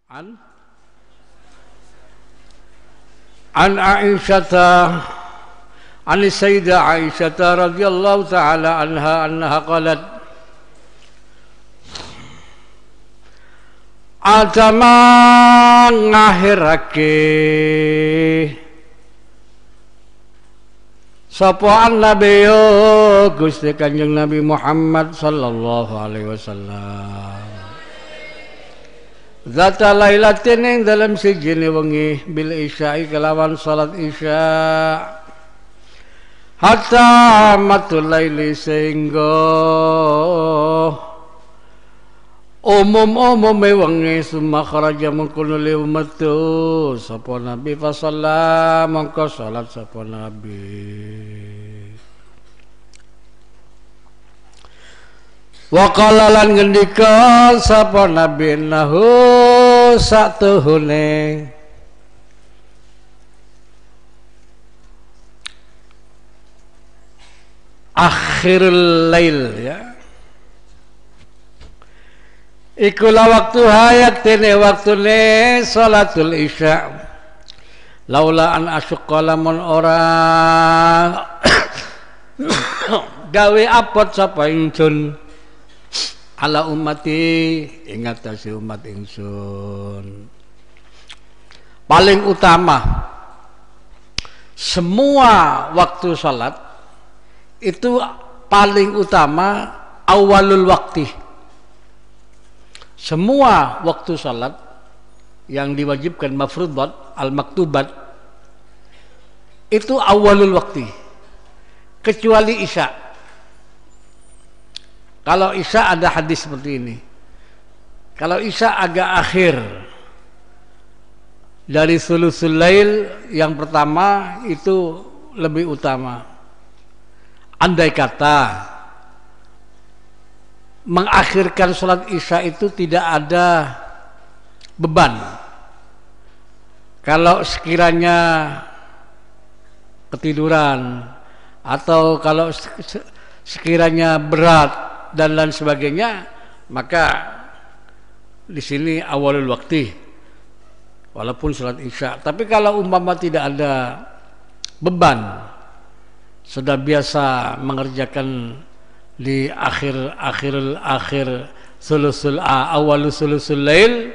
An Aisyah an Sayyidah Aisyah radhiyallahu taala anha qalat Adama ngahirake sapa Nabi Gusti Kanjeng Nabi Muhammad sallallahu alaihi wasallam Zata lailatin ing dalam sijine wengi bil isya'i kelawan salat isya hatta matul laili sehingga umum-umume wengi summa kharaja mengkono liu metu sapa nabi fa shalla mongko salat sapa nabi wa qala lan ngendika sapa nabi nahu satuhune akhirul lail ya ikulah waktu hayatine waktune salatul isya laula an asyqa lamun ora gawe apot sapa ingsun ala ummati ingatasi umat ingsun paling utama semua waktu salat itu paling utama awalul waktu semua waktu salat yang diwajibkan mafruḍat al-maktubat itu awalul waktu kecuali isya. Kalau isya ada hadis seperti ini. Kalau isya agak akhir dari thuluthul lail yang pertama itu lebih utama. Andai kata mengakhirkan sholat isya itu tidak ada beban. Kalau sekiranya ketiduran atau kalau sekiranya berat dan lain sebagainya, maka di sini awalul waktu walaupun sholat isya. Tapi kalau umpama tidak ada beban, sudah biasa mengerjakan di akhir sulusul awalul sulusul lail,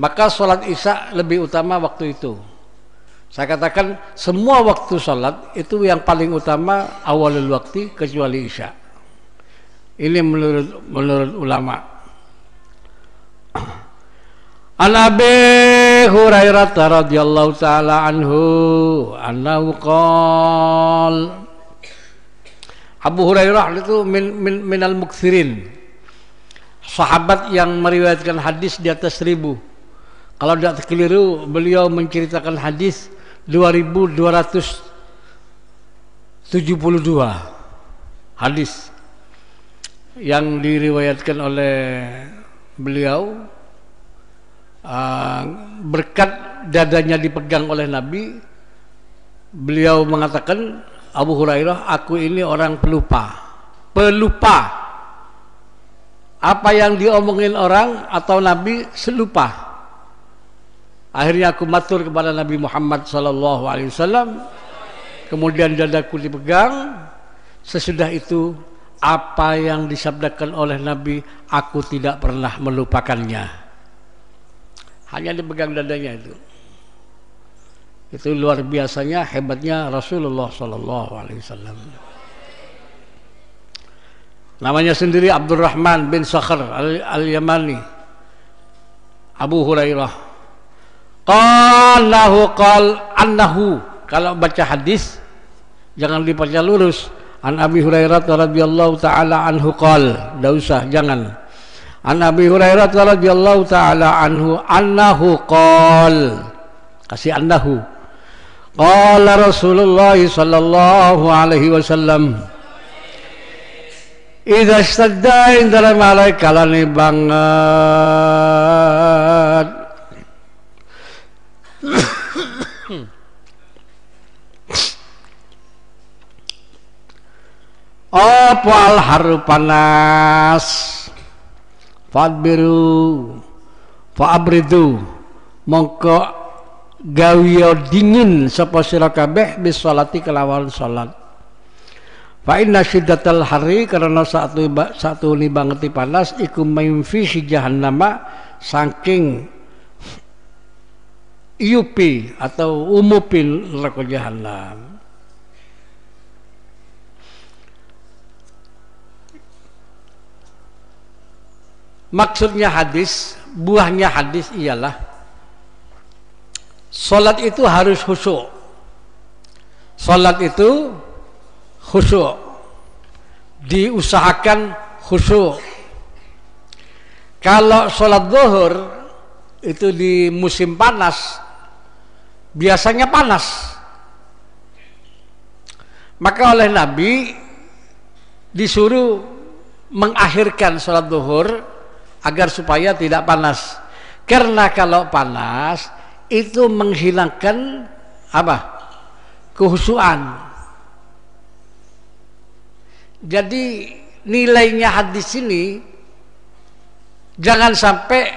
maka sholat isya lebih utama waktu itu. Saya katakan semua waktu sholat itu yang paling utama awalul waktu kecuali isya. Ini menurut ulama. An Abi Hurairah radhiyallahu taala anhu annahu qala Abu Hurairah itu minal muksirin, sahabat yang meriwayatkan hadis di atas 1000. Kalau tidak keliru beliau menceritakan hadis 2272 hadis yang diriwayatkan oleh beliau. Berkat dadanya dipegang oleh Nabi, beliau mengatakan, Abu Hurairah, aku ini orang pelupa apa yang diomongin orang atau Nabi selupa. Akhirnya aku matur kepada Nabi Muhammad SAW, kemudian dadaku dipegang. Sesudah itu apa yang disabdakan oleh Nabi aku tidak pernah melupakannya. Hanya dipegang dadanya itu. Itu luar biasanya hebatnya Rasulullah SAW. Namanya sendiri Abdurrahman bin Sakhr al-Yamani, Abu Hurairah. Annahu, kalau baca hadis jangan dibaca lurus. An Abi Hurairah radhiyallahu taala anhu qala, enggak usah, jangan. An Abi Hurairah radhiyallahu taala anhu annahu qala, kasih annahu. Qala Rasulullah sallallahu alaihi wasallam, idza istadda indal malaikalani banget apa al haru panas fadbiru fa abridu mongko gawiya dingin sapa sira kabeh bis sholati kelawan salat. Fa inna syiddatal hari karena satu ni bangeti panas iku mimfi si jahannama saking iupi atau umupin neraka jahanam. Maksudnya hadis, buahnya hadis ialah salat itu harus khusyuk. Salat itu khusyuk, diusahakan khusyuk. Kalau sholat zuhur itu di musim panas, biasanya panas, maka oleh Nabi disuruh mengakhirkan sholat zuhur agar supaya tidak panas. Karena kalau panas itu menghilangkan apa? Kekhusyuan. Jadi nilainya hadis ini jangan sampai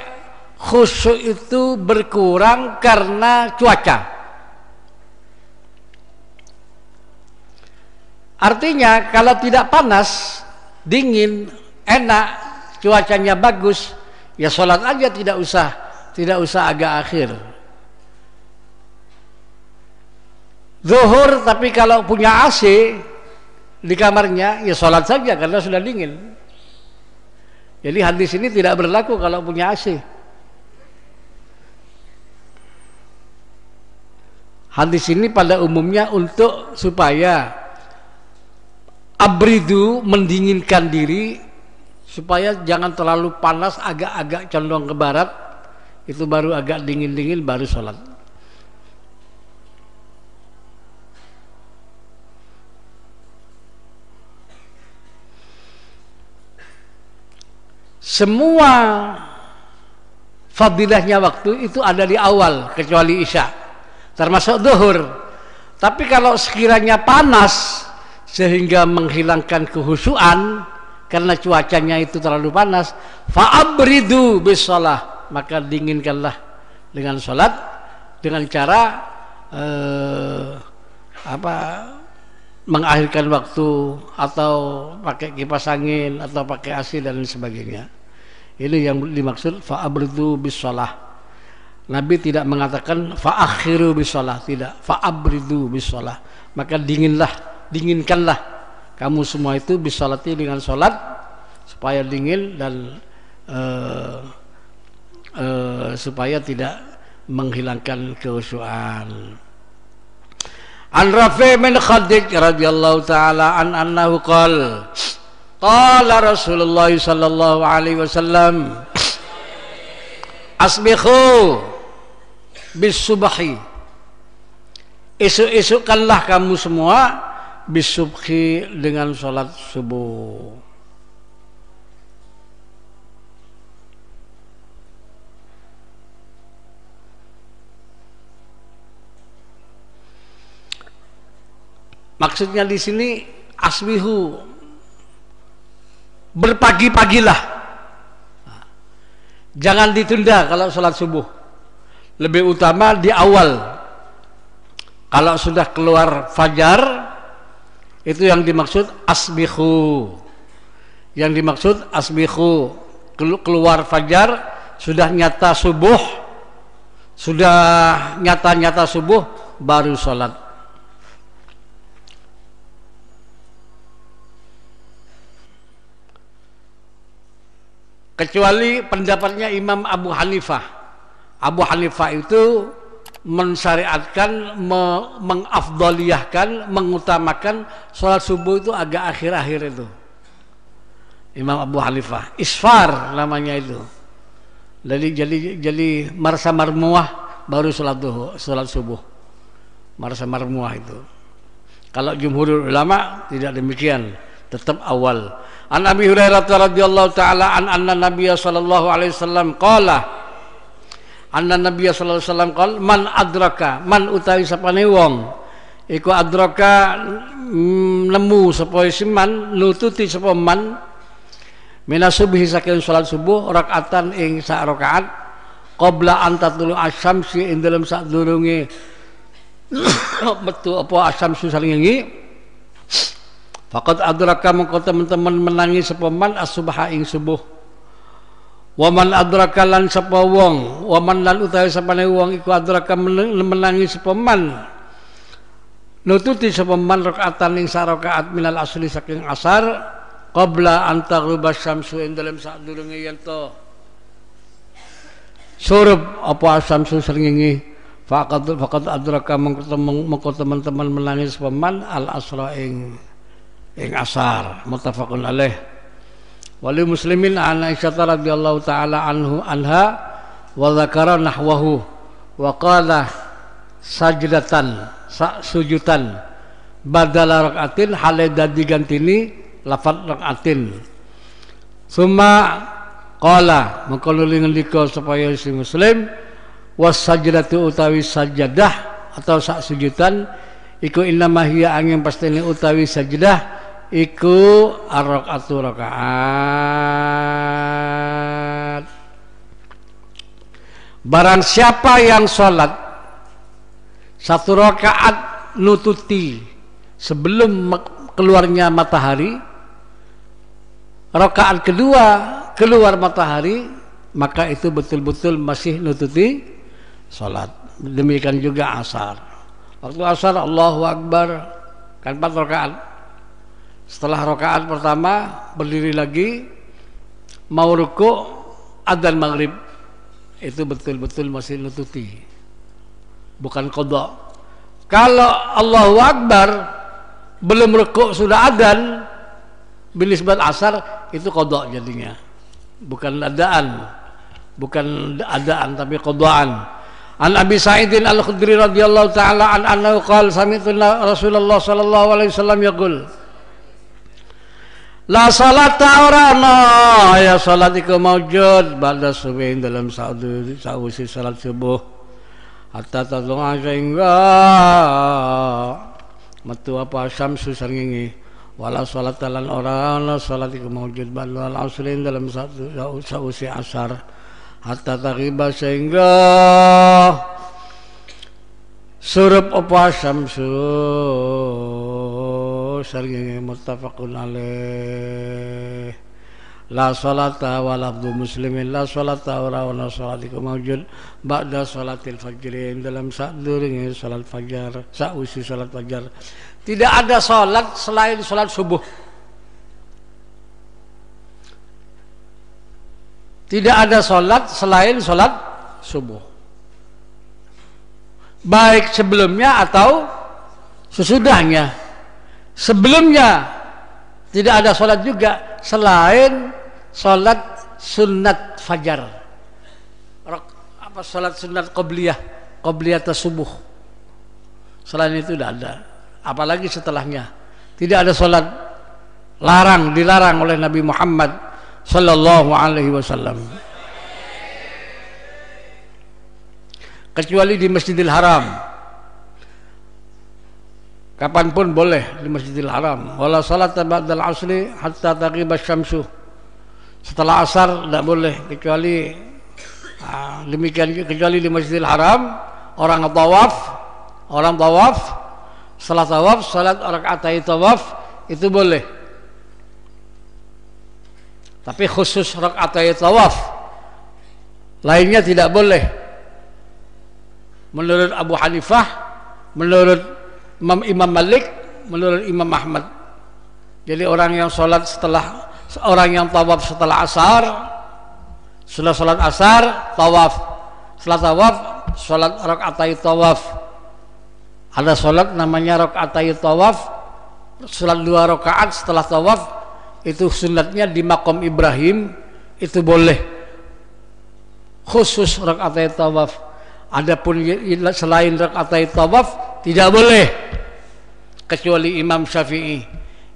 khusyuk itu berkurang karena cuaca. Artinya kalau tidak panas, dingin, enak, cuacanya bagus, ya sholat aja tidak usah agak akhir. Zuhur tapi kalau punya AC di kamarnya, ya sholat saja karena sudah dingin. Jadi hadis ini tidak berlaku kalau punya AC. Hadis ini pada umumnya untuk supaya abridu, mendinginkan diri, supaya jangan terlalu panas, agak-agak condong ke barat, itu baru agak dingin-dingin baru sholat. Semua fadilahnya waktu itu ada di awal kecuali isya, termasuk zuhur. Tapi kalau sekiranya panas sehingga menghilangkan kehusuan karena cuacanya itu terlalu panas, fa'abridu bis shalah, maka dinginkanlah dengan salat dengan cara mengakhirkan waktu atau pakai kipas angin atau pakai AC dan sebagainya. Ini yang dimaksud fa'abridu bis shalah. Nabi tidak mengatakan fa'akhiru bis shalah, tidak, fa'abridu bis shalah. Maka dinginkanlah kamu semua itu bis sholati dengan salat supaya dingin dan supaya tidak menghilangkan kekhusyuan. An Rafi' bin Khadij radhiyallahu taala annahu qala qala Rasulullah sallallahu alaihi wasallam asbihu bis subhi, esok-esokkanlah kamu semua bis subhi dengan salat subuh. Maksudnya di sini asbihu, berpagi-pagilah. Jangan ditunda kalau sholat subuh. Lebih utama di awal. Kalau sudah keluar fajar, itu yang dimaksud asbihu. Yang dimaksud asbihu, keluar fajar, sudah nyata subuh, sudah nyata-nyata subuh, baru sholat. Kecuali pendapatnya Imam Abu Hanifah. Abu Hanifah itu mensyariatkan, mengafdaliyahkan, mengutamakan sholat subuh itu agak akhir-akhir itu. Imam Abu Hanifah, isfar namanya itu. Jadi marsa marmuah baru sholat subuh. Marsa marmuah itu. Kalau jumhur ulama tidak demikian, tetap awal. An Abi Hurairah radhiyallahu taala anna Nabiy sallallahu alaihi wasallam qala, anna Nabiy sallallahu alaihi wasallam qala, man adraka, man utawi sapane wong iku adraka nemu sapa siman, nututi sapa man minas subhi saking salat subuh rakaatan ing sak rakaat, qabla an tatlu asyamsi ing dalem sadurunge metu apa asyamsu salingi faqad adraka mengko teman-teman menangi sapa man as-subha ing subuh wa man adraka lan sapa wong wa man lan utawi sapane wong iku adraka menangi sapa man nututi sapa man rakaatan ing sarakaat minal asli saking asar qabla an taghruba syamsu ing dalem sadurunge yen to surup apa asyamsu salingi faqad adraka mengko teman-teman menangis peman al asra ing asar muttafaqun alaih wali muslimin an Aisyah radhiyallahu taala anha wa dzakara nahwahu wa qala sajdatan sujudan badala rakaatin hale dadi gantini lafaz rakaatin summa qala mengko ngendika supaya si muslim was sajdatu utawi sajadah atau sak sujudan iku innama hiya angin pastine utawi sajdah iku ar-rakaatu rakaat. Barang siapa yang sholat satu rakaat nututi sebelum keluarnya matahari, rakaat kedua keluar matahari, maka itu betul-betul masih nututi sholat. Demikian juga asar. Waktu asar Allahu Akbar kan 4 rakaat. Setelah rakaat pertama berdiri lagi mau ruku' adzan maghrib, itu betul-betul masih nututi, bukan qadha. Kalau Allahu Akbar belum ruku' sudah adzan binisbat asar, itu qadha jadinya, bukan adaan tapi qadhaan. An Abi Sa'idin Al-Khudri radhiyallahu taala anhu qala sami'tu Rasulullah sallallahu alaihi wasallam yaqul la salata orana ya salat iku maujud ba'da subuh dalam sausi salat subuh hatta tadunga sehingga metu apa syamsu srengenge wala salat lan ora ana salat iku maujud ba'da al-asrin dalam sausi asar hatta taghiba sehingga surup apa syamsu sering muttafaqun alaih. La salata wa lafdhu muslimin la salata wa la salat iku maujud ba'da salatil fajr dalam sadurunge salat fajar sausi salat fajar. Tidak ada salat selain salat subuh. Tidak ada salat selain salat subuh, baik sebelumnya atau sesudahnya. Sebelumnya tidak ada salat juga selain salat sunat fajar, salat sunat qabliyah subuh. Selain itu tidak ada. Apalagi setelahnya tidak ada salat dilarang oleh Nabi Muhammad sallallahu alaihi wasallam, kecuali di Masjidil Haram. Kapanpun boleh di Masjidil Haram. Wala salata ba'dal asri hatta taghiba syamsu. Setelah asar tidak boleh, kecuali demikian kecuali di Masjidil Haram. Orang tawaf setelah tawaf salat rakaatai tawaf itu boleh. Tapi khusus rakaatai tawaf, lainnya tidak boleh. Menurut Abu Hanifah, menurut Imam Malik, menurut Imam Ahmad. Jadi orang yang tawaf setelah asar, setelah salat asar tawaf, setelah tawaf salat rakaatai tawaf. Ada salat namanya rakaatai tawaf, salat 2 rakaat setelah tawaf. Itu sunatnya di Maqam Ibrahim, itu boleh khusus rakaatai tawaf. Adapun selain rakaatai tawaf tidak boleh, kecuali Imam Syafi'i.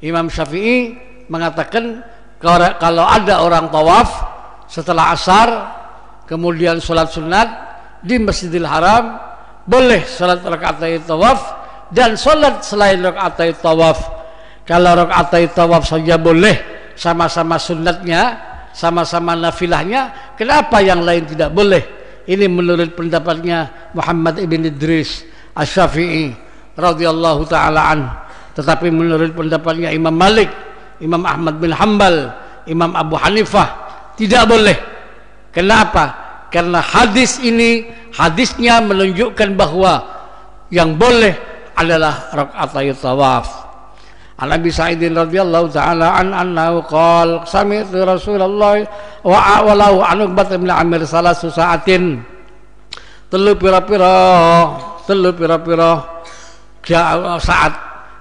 Imam Syafi'i mengatakan kalau ada orang tawaf setelah asar kemudian salat sunat di Masjidil Haram, boleh salat rakaatai tawaf dan salat selain rakaatai tawaf. Kalau rakaatai tawaf saja boleh, sama-sama sunatnya, sama-sama nafilahnya, kenapa yang lain tidak boleh? Ini menurut pendapatnya Muhammad ibn Idris Asy-Syafi'i radhiyallahu taala an. Tetapi menurut pendapatnya Imam Malik, Imam Ahmad bin Hanbal, Imam Abu Hanifah tidak boleh. Kenapa? Karena hadis ini, hadisnya menunjukkan bahwa yang boleh adalah rakaat tawaf. An Abi Sa'id radhiyallahu taala an annahu qala sami'tu Rasulullah wa walau an Uqbah bin Amir salasu sa'atin. Telu pira-pira saat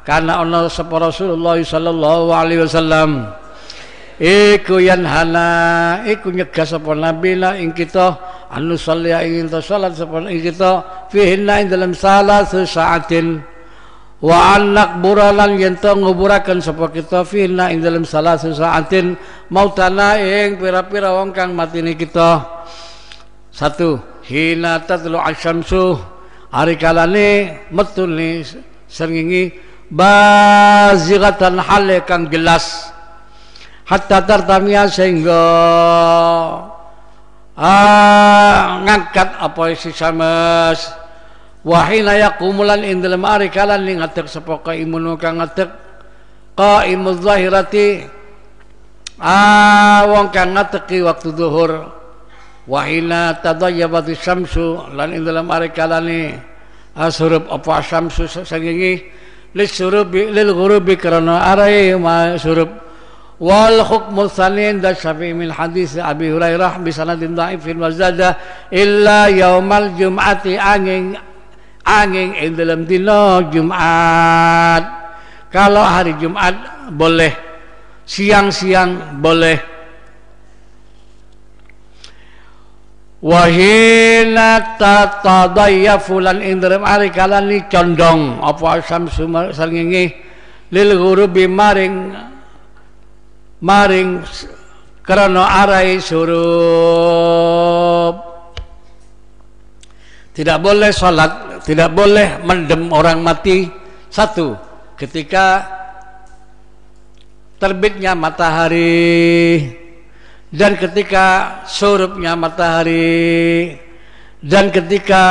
karena ana sapa Rasulullah sallallahu alaihi wasallam iku yanhana iku nyegah sapa nabi la ing kita anu sholli ing salat sapa ing kita fihinna ing dalam salah saatin wa anak buralan yen to nguburaken sapa kita fihinna ing dalam salah saatin mautana ing pira-pira wong kang matine kita. Satu, hina tatlu asyamsu hari kalane metune srengenge bazighatan hale kang jelas hatta tartamia sehingga ngangkat apa isi samas wahina yaqumulan ing dalem ari kalan ning ngadeg sapa kaimun kang ngadeg qaimuz zahirati wong kang ngadegi waktu zuhur wahina tadayyabat syamsu lan ing dalem ari kalane asurub apa syamsu sangenge lil ghurubi karena arai ma surub wal hukmu tsanin da syafi'i min hadis Abi Hurairah bi sanadin dhaifin wa zada illa yaumal jum'ati angin ing dalam dina Jumat. Kalau hari Jumat boleh, siang-siang boleh. Wahina tatadayyafu lan ing dalam ari kalani condong apa samsu sangenge lil ghurubi maring karena arai surub. Tidak boleh salat, tidak boleh mendem orang mati. Satu, ketika terbitnya matahari dan ketika surupnya matahari dan ketika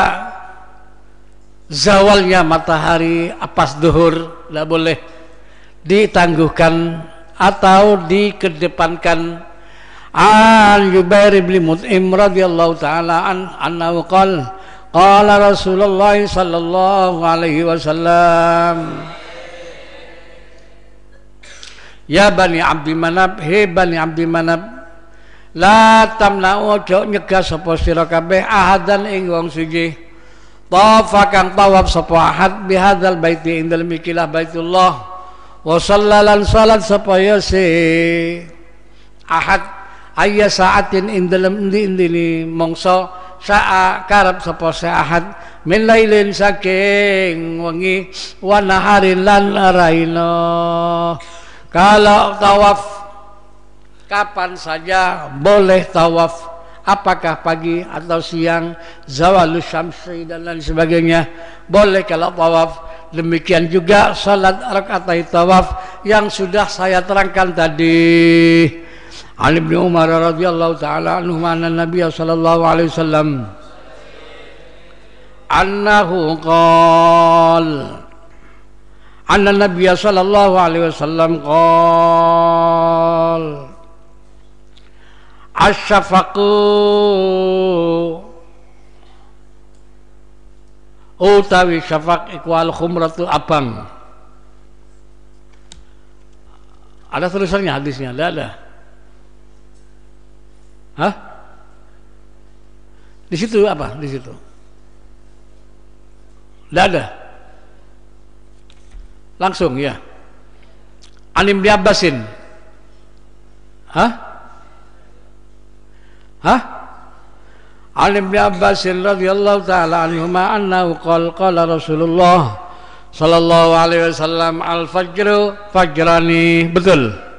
zawalnya matahari pas duhur, tidak boleh ditangguhkan atau dikedepankan. An Jubair bin Mut'im radhiyallahu taala annahu qala qala Rasulullah sallallahu alaihi wasallam ya bani Abdi Manab, he bani Abdi Manab, la tamna'u ojo nyegah sapa sira kabeh ahadan ing wong siji tawafa kang tawaf sapa ahad bihadzal baiti ing dalem ikilah Baitullah wa sallalan salat sapa ya si ahad ayya saatin ing dalem endi-endi mongso sa'a karep sapa si ahad min lailin saking wengi wa naharin lan raina. Kalau tawaf kapan saja boleh tawaf, apakah pagi atau siang, zawalus syamsi dan lain sebagainya boleh kalau tawaf. Demikian juga salat rakaat tawaf yang sudah saya terangkan tadi. Ali bin Umar radhiyallahu taala anhu anna Nabi sallallahu alaihi wasallam annahu qala anna Nabi sallallahu alaihi wasallam qala asyafaqu utawi syafaq iku al khumratu abang. Ada tulisannya hadisnya? Tidak ada. Hah? Di situ apa? Di situ. Tidak ada. Langsung ya. An Ibnu Abbasin. Hah? Hah? An Ibnu Abbasin radhiyallahu taala anhuma annahu qala Rasulullah sallallahu alaihi wasallam al-fajru fajrani. Betul.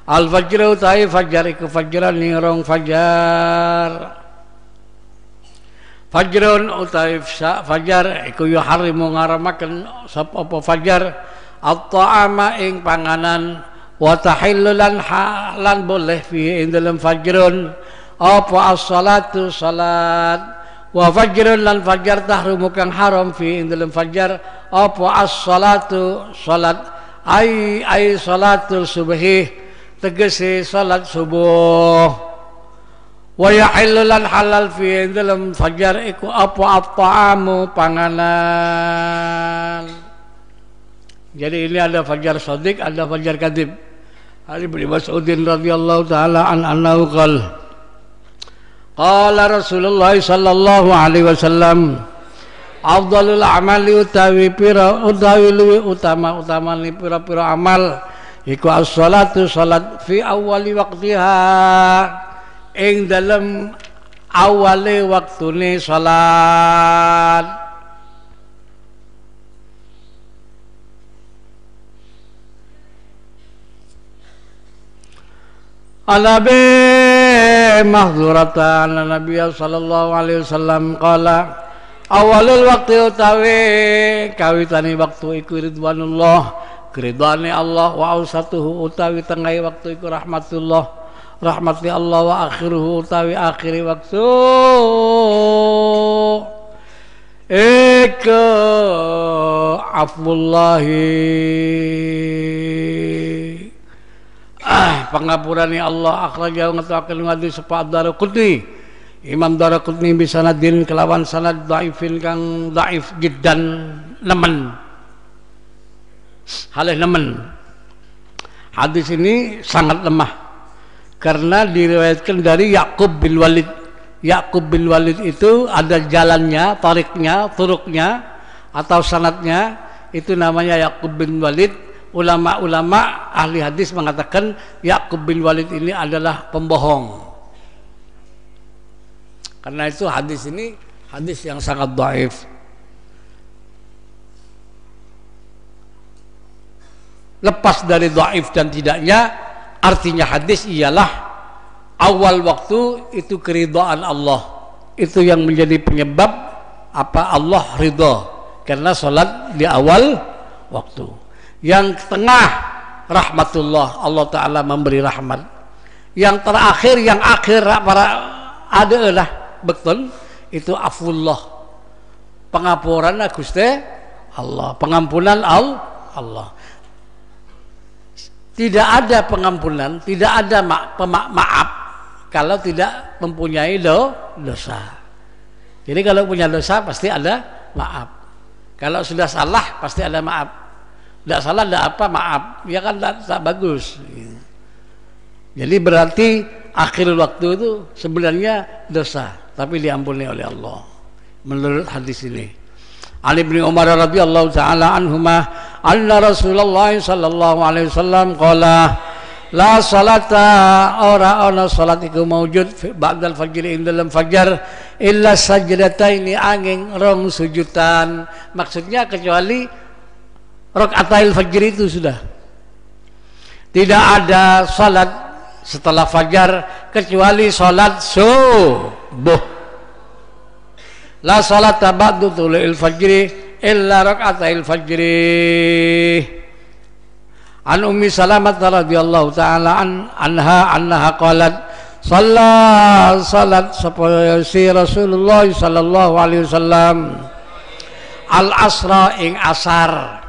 Al-fajru ta'i fajar iku fajrani rong fajar. Fajrun utawi fajar iku yuharrimu ngaramaken sapa fajar at-ta'ama ing panganan wa tahillulan halan boleh fi ing dalam fajrun apa as-salatu salat, wa fajrun lan fajar tahrumu kang haram fi ing dalem fajar apa as-salatu salat ai salatul subhi tegese salat subuh, wa yahillu lan halal fi ing dalem fajar iku apa at-ta'amu panganan. Jadi ini ada fajar shadiq, ada fajar kadhib. Ali bin Mas'udin radhiyallahu taala anhu qala Rasulullah sallallahu alaihi wasallam afdhalul amali utawi utama ni pira amal iku as-salatu salat fi awali waqtiha ing dalem awale waktune salat. Al-Abi mahdzuratan Nabi sallallahu alaihi wasallam qala awalul waqti utawi kawitane waktu iku ridwanullah keridwane Allah wa ausatuhu utawi tengahe waktu iku rahmatullah rahmati Allah wa akhiruhu utawi akhiri waktu iku afullahi pangapurane Allah akhrajahu ngatakan hadis sapa Daraqutni Imam Daraqutni bisanadin kelawan sanad dhaifin kang dhaif jiddan nemen halih nemen. Hadis ini sangat lemah karena diriwayatkan dari Yaqub bin Walid. Yaqub bin Walid itu ada jalannya, tariknya, turuknya atau sanadnya itu namanya Yaqub bin Walid. Ulama-ulama ahli hadis mengatakan Yaqub bin Walid ini adalah pembohong. Karena itu hadis ini hadis yang sangat dhaif. Lepas dari dhaif dan tidaknya, artinya hadis ialah awal waktu itu keridhaan Allah. Itu yang menjadi penyebab apa Allah ridha karena salat di awal waktu. Yang tengah rahmatullah, Allah Ta'ala memberi rahmat. Yang terakhir, yang akhir para adalah betul itu afullah, pengampunan Gusti Allah, pengampunan Allah. Tidak ada pengampunan, tidak ada maaf kalau tidak mempunyai dosa. Jadi kalau punya dosa pasti ada maaf. Kalau sudah salah pasti ada maaf. Tidak salah, tidak apa, maaf. Ya kan tak bagus. Jadi berarti akhir waktu itu sebenarnya dosa, tapi diampuni oleh Allah. Menurut hadis ini. Ali bin Umar radhiyallahu taala anhuma, anna Rasulullah sallallahu alaihi wasallam qala la salata ora ana salat iku maujud ba'dal fajr ing dalam fajar illa sajdataini angin rong sujudan. Maksudnya kecuali rakaatail fajr itu sudah tidak ada salat setelah fajar kecuali salat subuh. La salata ba'du tulu'il fajri illa rakaatail fajri. An Ummi Salamah radhiyallahu taala anha qalat salat si Rasulullah sallallahu alaihi wasallam al asra ing asar.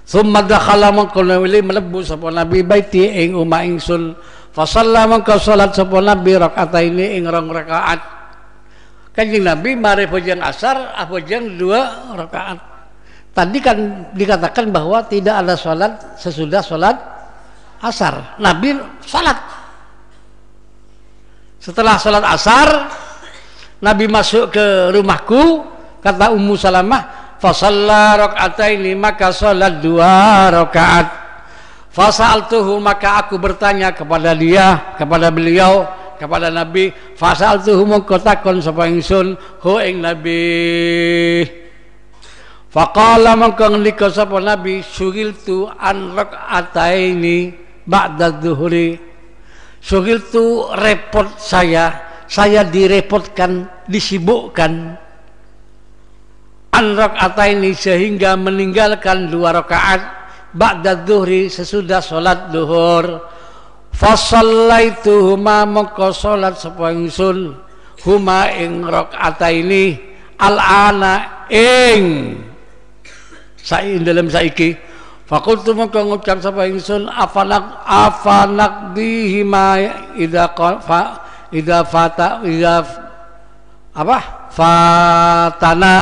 Summa dakhala mangkana wili mlebu sapa Nabi baiti ing omah ingsun fa sallama ka salat sapa Nabi rakaataini ing rong rakaat. Kanjeng Nabi mari pojang asar apojang 2 rakaat. Tadi kan dikatakan bahwa tidak ada salat sesudah salat asar. Nabi salat. Setelah salat asar Nabi masuk ke rumahku, kata Ummu Salamah, fa shalla raka'ataini, maka salat 2 rakaat. Fa sa'altuhu, maka aku bertanya kepada dia, kepada beliau, kepada Nabi. Fa sa'altuhu, mongko takon sapa ingsun hu ing Nabi. Faqala, mongko ngendika sapa Nabi, syughiltu an raka'ataini ba'da dzuhri. Syughiltu, repot saya direpotkan, disibukkan an raka'ataini, sehingga meninggalkan 2 rakaat ba'da dzuhri, sesudah salat zuhur. Fasallaituhuma mongko salat sapa ingsun huma ing rakaataini al-ana ing dalam saiki. Fakultu mongko ngucap sapa ingsun afanak dihima idza fatana,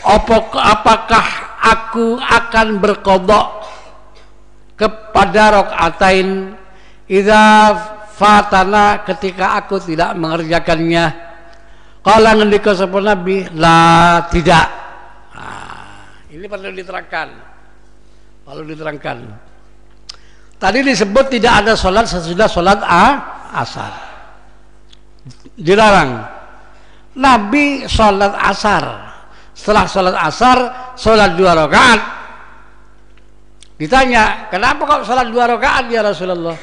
apakah aku akan berqadha kepada rakaatain idza fatana ketika aku tidak mengerjakannya. Qala ngendika sapa Nabi, la tidak. Ini perlu diterangkan. Tadi disebut tidak ada sholat sesudah sholat asar, dilarang. Nabi sholat asar, setelah sholat asar sholat 2 rakaat. Ditanya, kenapa kok sholat 2 rakaat ya Rasulullah?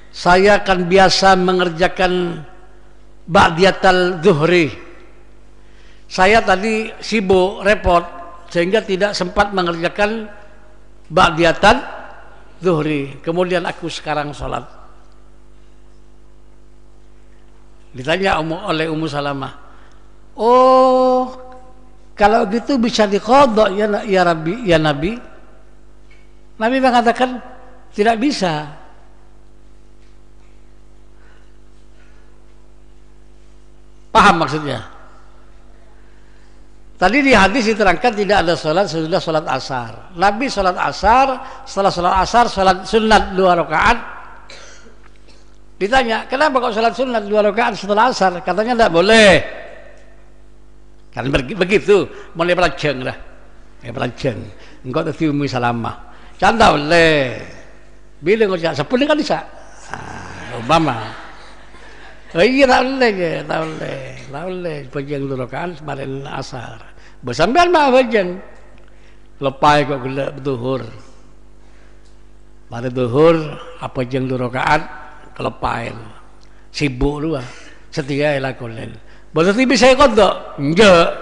Saya kan biasa mengerjakan ba'diyatal zuhri. Saya tadi sibuk repot sehingga tidak sempat mengerjakan ba'diyatal zuhri. Kemudian aku sekarang sholat. Ditanya oleh Ummu Salamah, oh kalau gitu bisa diqadha ya Rabbi, ya Nabi. Nabi mengatakan tidak bisa. Paham maksudnya? Tadi di hadis diterangkan tidak ada sholat sesudah sholat asar. Nabi sholat asar, setelah sholat asar sholat sunat 2 rakaat. Ditanya, kenapa kok sholat sunat 2 rakaat setelah asar? Katanya tidak boleh. Kan begitu, mulai pelajeng lah. Pelajeng. Engkau tadi Ummu Salamah. Kan tak boleh. Bila ngocak sepuluh kan bisa. Umpama. Oh iya tak boleh. Pelajeng 2 rakaat kemarin asar. Bersambian mah pelajeng. Lepai kok gelap duhur. Pada duhur apa jeng 2 rakaat kelepain. Sibuk lu setia ialah kolen. Berarti bisa qadha? Enggak.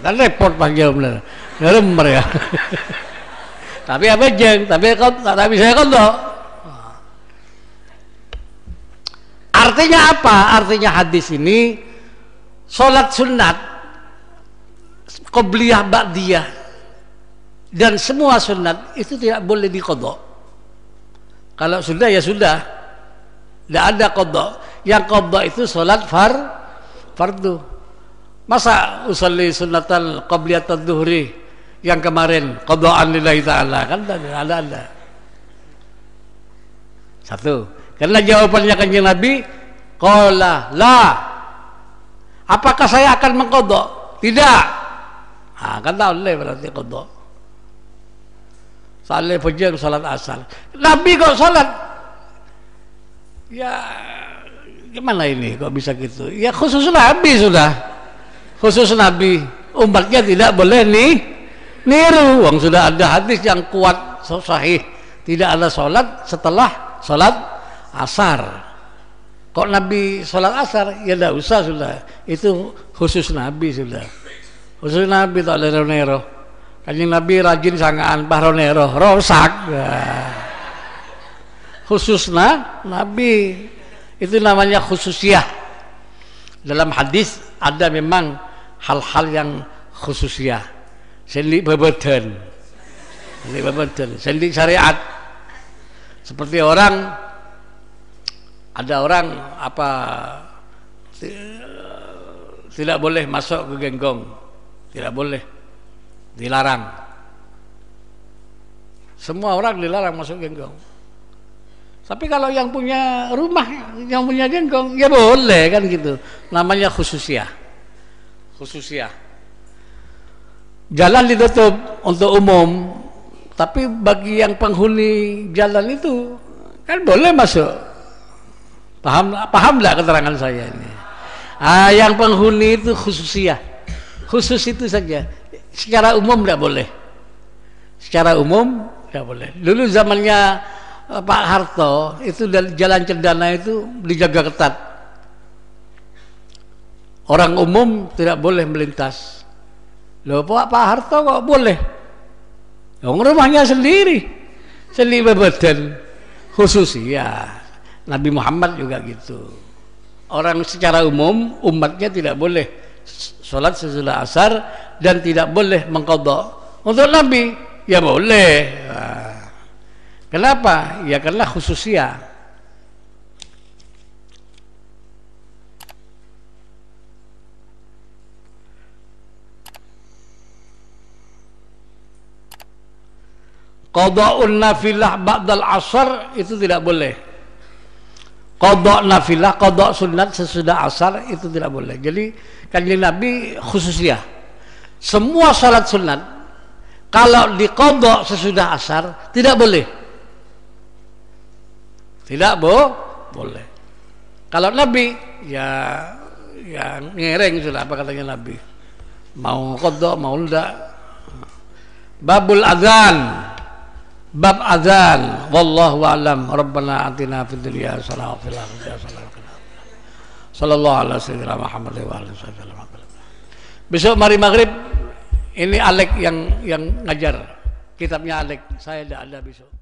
Kan repot panggil bener. Ngeremer ya. Tapi apa jeng? Tapi saya qadha. Artinya apa? Artinya hadis ini salat sunat, qobliyah, ba'diyah dan semua sunat itu tidak boleh diqadha. Kalau sudah ya sudah. Tidak ada qadha. Yang qadha itu salat fardu. Masa usolli sunnatal qabliyatul zuhri yang kemarin qadhaan lillahi ta'ala kan ada. Satu. Karena jawabannya Kanjeng Nabi qala la. Apakah saya akan mengqadha? Tidak. Kan tak boleh berarti qadha. Salat fajr salat asar. Nabi kok salat? Ya gimana ini kok bisa gitu? Ya khusus Nabi sudah. Khusus Nabi, umatnya tidak boleh niru. Wong sudah ada hadis yang kuat sahih. Tidak ada salat setelah salat asar. Kok Nabi salat asar? Ya tidak usah sudah. Itu khusus Nabi sudah. Khusus Nabi tak ada nero. Kanjeng Nabi rajin sangaan bahronero rosak. Khususnya Nabi itu namanya khususiyah. Dalam hadis ada memang hal-hal yang khususiyah. Sendi babeden, sendi syariat. Seperti ada orang apa tidak boleh masuk ke genggong, tidak boleh, dilarang. Semua orang dilarang masuk genggong. Tapi kalau yang punya rumah, yang punya genggong, ya boleh kan gitu. Namanya khususiyah. Jalan ditutup untuk umum, tapi bagi yang penghuni jalan itu kan boleh masuk. Paham enggak keterangan saya ini? Yang penghuni itu khususiyah. Khusus itu saja. Secara umum enggak boleh. Secara umum enggak boleh. Dulu zamannya Pak Harto itu jalan Cendana itu dijaga ketat. Orang umum tidak boleh melintas. Loh Pak Harto kok boleh? Yang rumahnya sendiri babeden khusus ya. Nabi Muhammad juga gitu. Orang secara umum umatnya tidak boleh sholat sesudah asar dan tidak boleh mengqadha. Untuk Nabi ya boleh. Nah, kenapa? Ya karena khususnya. Qada'un nafilah ba'dal asar itu tidak boleh. Qada' nafilah, qada' sunat sesudah asar itu tidak boleh. Jadi kanjeng Nabi khususnya semua salat sunat kalau diqada' sesudah asar tidak boleh. Tidak boleh. Kalau Nabi ya ngereng sudah apa katanya Nabi. Mau qada' mau enggak. Babul adzan. Bab azan, wallahu a'lam. Rabbana atina fid dunya hasanah wa fil akhirati hasanah wa qina adzabannar. Sallallahu alaihi wasallam Muhammad wa alihi wasallam. Besok mari maghrib ini Alek yang ngajar. Kitabnya Alek. Saya tidak ada besok.